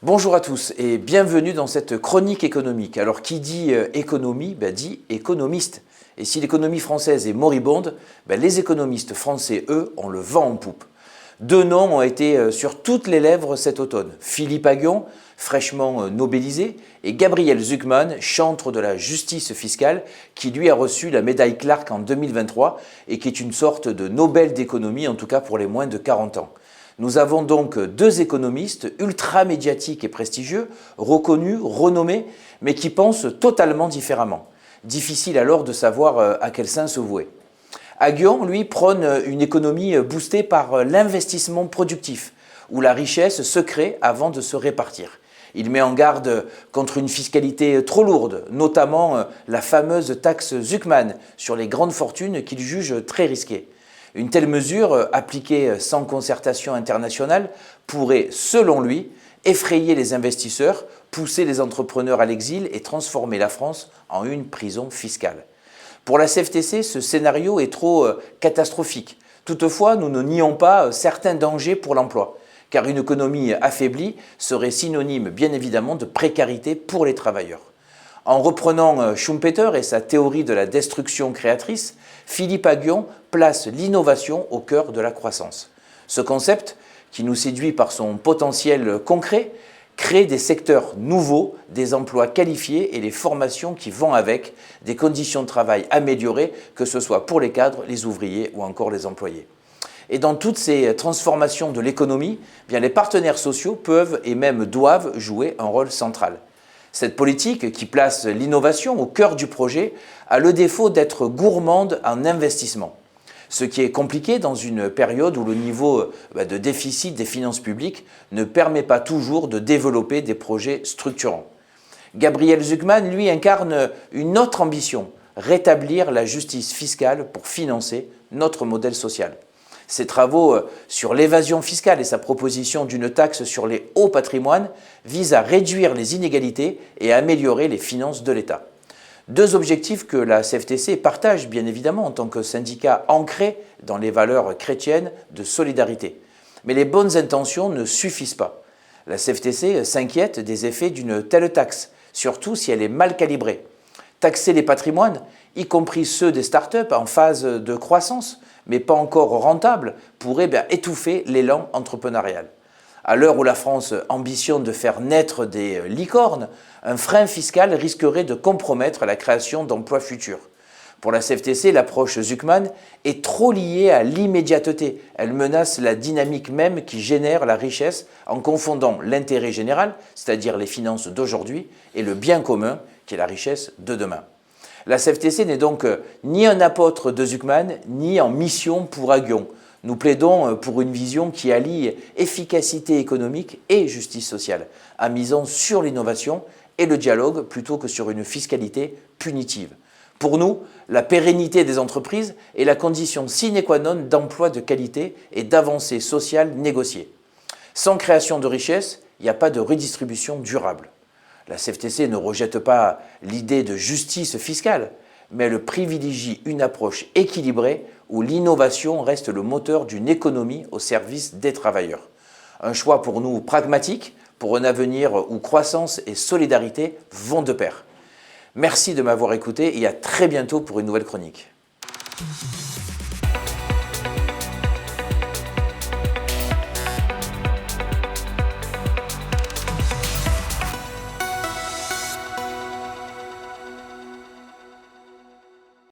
Bonjour à tous et bienvenue dans cette chronique économique. Alors qui dit économie, dit économiste. Et si l'économie française est moribonde, les économistes français, eux, ont le vent en poupe. Deux noms ont été sur toutes les lèvres cet automne. Philippe Aghion, fraîchement nobelisé, et Gabriel Zucman, chantre de la justice fiscale, qui lui a reçu la médaille Clark en 2023 et qui est une sorte de Nobel d'économie, en tout cas pour les moins de 40 ans. Nous avons donc deux économistes ultra médiatiques et prestigieux, reconnus, renommés, mais qui pensent totalement différemment. Difficile alors de savoir à quel sein se vouer. Aghion, lui, prône une économie boostée par l'investissement productif, où la richesse se crée avant de se répartir. Il met en garde contre une fiscalité trop lourde, notamment la fameuse taxe Zucman sur les grandes fortunes qu'il juge très risquée. Une telle mesure, appliquée sans concertation internationale, pourrait, selon lui, effrayer les investisseurs, pousser les entrepreneurs à l'exil et transformer la France en une prison fiscale. Pour la CFTC, ce scénario est trop catastrophique. Toutefois, nous ne nions pas certains dangers pour l'emploi, car une économie affaiblie serait synonyme, bien évidemment, de précarité pour les travailleurs. En reprenant Schumpeter et sa théorie de la destruction créatrice, Philippe Aghion place l'innovation au cœur de la croissance. Ce concept, qui nous séduit par son potentiel concret, crée des secteurs nouveaux, des emplois qualifiés et les formations qui vont avec, des conditions de travail améliorées, que ce soit pour les cadres, les ouvriers ou encore les employés. Et dans toutes ces transformations de l'économie, les partenaires sociaux peuvent et même doivent jouer un rôle central. Cette politique, qui place l'innovation au cœur du projet, a le défaut d'être gourmande en investissement. Ce qui est compliqué dans une période où le niveau de déficit des finances publiques ne permet pas toujours de développer des projets structurants. Gabriel Zucman, lui, incarne une autre ambition, rétablir la justice fiscale pour financer notre modèle social. Ses travaux sur l'évasion fiscale et sa proposition d'une taxe sur les hauts patrimoines visent à réduire les inégalités et à améliorer les finances de l'État. Deux objectifs que la CFTC partage bien évidemment en tant que syndicat ancré dans les valeurs chrétiennes de solidarité. Mais les bonnes intentions ne suffisent pas. La CFTC s'inquiète des effets d'une telle taxe, surtout si elle est mal calibrée. Taxer les patrimoines, y compris ceux des startups en phase de croissance, mais pas encore rentables, pourrait étouffer l'élan entrepreneurial. À l'heure où la France ambitionne de faire naître des licornes, un frein fiscal risquerait de compromettre la création d'emplois futurs. Pour la CFTC, l'approche Zucman est trop liée à l'immédiateté. Elle menace la dynamique même qui génère la richesse en confondant l'intérêt général, c'est-à-dire les finances d'aujourd'hui, et le bien commun, qui est la richesse de demain. La CFTC n'est donc ni un apôtre de Zucman, ni en mission pour Aghion. Nous plaidons pour une vision qui allie efficacité économique et justice sociale, en misant sur l'innovation et le dialogue plutôt que sur une fiscalité punitive. Pour nous, la pérennité des entreprises est la condition sine qua non d'emplois de qualité et d'avancées sociales négociées. Sans création de richesse, il n'y a pas de redistribution durable. La CFTC ne rejette pas l'idée de justice fiscale, mais elle privilégie une approche équilibrée où l'innovation reste le moteur d'une économie au service des travailleurs. Un choix pour nous pragmatique, pour un avenir où croissance et solidarité vont de pair. Merci de m'avoir écouté et à très bientôt pour une nouvelle chronique.